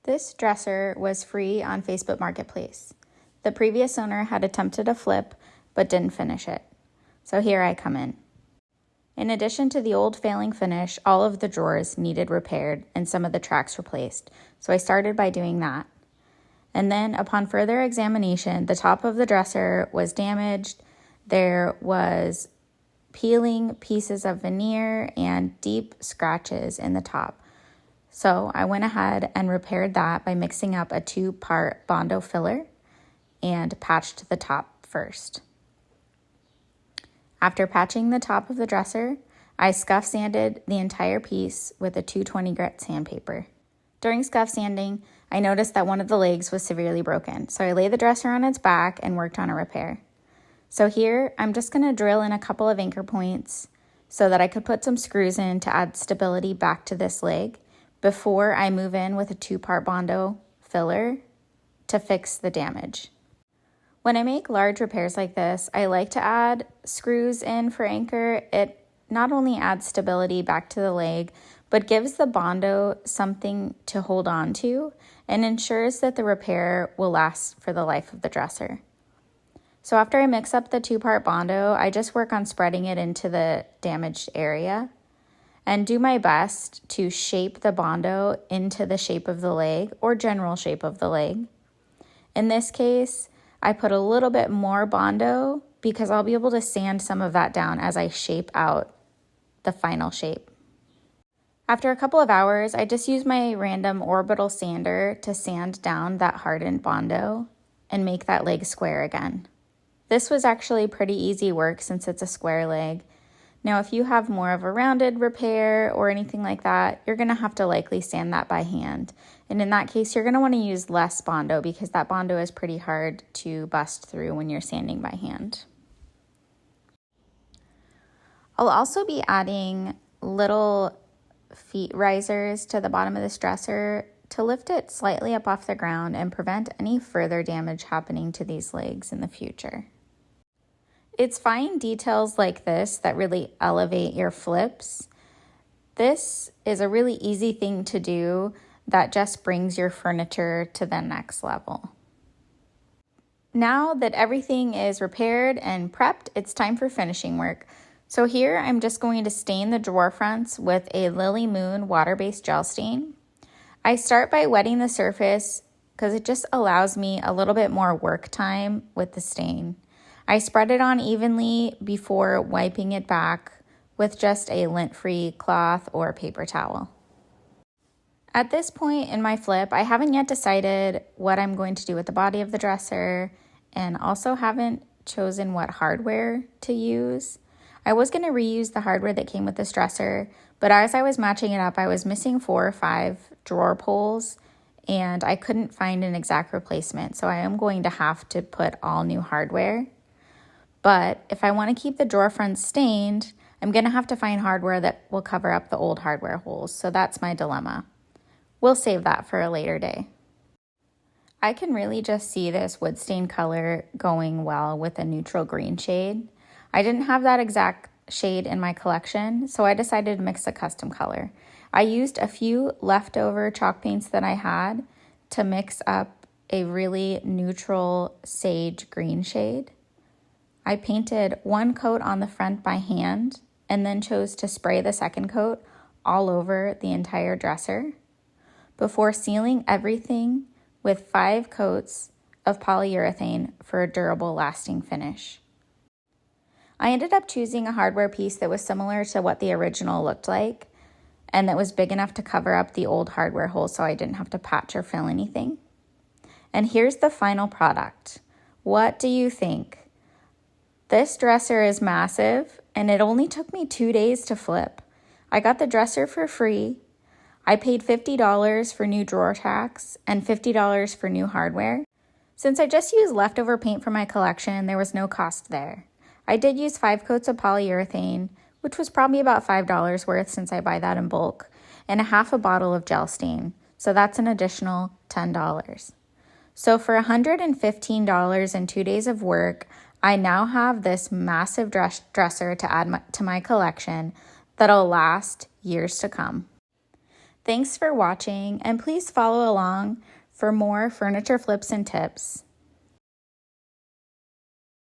This dresser was free on Facebook Marketplace. The previous owner had attempted a flip, but didn't finish it. So here I come in. In addition to the old failing finish, all of the drawers needed repaired and some of the tracks replaced. So I started by doing that. And then upon further examination, the top of the dresser was damaged. There was peeling pieces of veneer and deep scratches in the top. So I went ahead and repaired that by mixing up a 2-part Bondo filler and patched the top first. After patching the top of the dresser, I scuff sanded the entire piece with a 220 grit sandpaper. During scuff sanding, I noticed that one of the legs was severely broken, so I laid the dresser on its back and worked on a repair. So here, I'm just going to drill in a couple of anchor points so that I could put some screws in to add stability back to this leg before I move in with a 2-part Bondo filler to fix the damage. When I make large repairs like this, I like to add screws in for anchor. It not only adds stability back to the leg, but gives the Bondo something to hold on to and ensures that the repair will last for the life of the dresser. So after I mix up the 2-part Bondo, I just work on spreading it into the damaged area and do my best to shape the Bondo into the shape of the leg or general shape of the leg. In this case, I put a little bit more Bondo because I'll be able to sand some of that down as I shape out the final shape. After a couple of hours, I just use my random orbital sander to sand down that hardened Bondo and make that leg square again. This was actually pretty easy work since it's a square leg. Now, if you have more of a rounded repair or anything like that, you're going to have to likely sand that by hand. And in that case, you're going to want to use less Bondo because that Bondo is pretty hard to bust through when you're sanding by hand. I'll also be adding little feet risers to the bottom of this dresser to lift it slightly up off the ground and prevent any further damage happening to these legs in the future. It's fine details like this that really elevate your flips. This is a really easy thing to do that just brings your furniture to the next level. Now that everything is repaired and prepped, it's time for finishing work. So here I'm just going to stain the drawer fronts with a Lily Moon water-based gel stain. I start by wetting the surface because it just allows me a little bit more work time with the stain. I spread it on evenly before wiping it back with just a lint-free cloth or paper towel. At this point in my flip, I haven't yet decided what I'm going to do with the body of the dresser and also haven't chosen what hardware to use. I was going to reuse the hardware that came with this dresser, but as I was matching it up, I was missing 4 or 5 drawer pulls and I couldn't find an exact replacement. So I am going to have to put all new hardware. But if I want to keep the drawer fronts stained, I'm going to have to find hardware that will cover up the old hardware holes. So that's my dilemma. We'll save that for a later day. I can really just see this wood stain color going well with a neutral green shade. I didn't have that exact shade in my collection, so I decided to mix a custom color. I used a few leftover chalk paints that I had to mix up a really neutral sage green shade. I painted 1 coat on the front by hand and then chose to spray the second coat all over the entire dresser before sealing everything with 5 coats of polyurethane for a durable, lasting finish. I ended up choosing a hardware piece that was similar to what the original looked like and that was big enough to cover up the old hardware holes so I didn't have to patch or fill anything. And here's the final product. What do you think? This dresser is massive and it only took me 2 days to flip. I got the dresser for free. I paid $50 for new drawer tacks and $50 for new hardware. Since I just used leftover paint from my collection, there was no cost there. I did use 5 coats of polyurethane, which was probably about $5 worth since I buy that in bulk, and a half a bottle of gel stain. So that's an additional $10. So for $115 and 2 days of work, I now have this massive dresser to add to my collection that'll last years to come. Thanks for watching, and please follow along for more furniture flips and tips.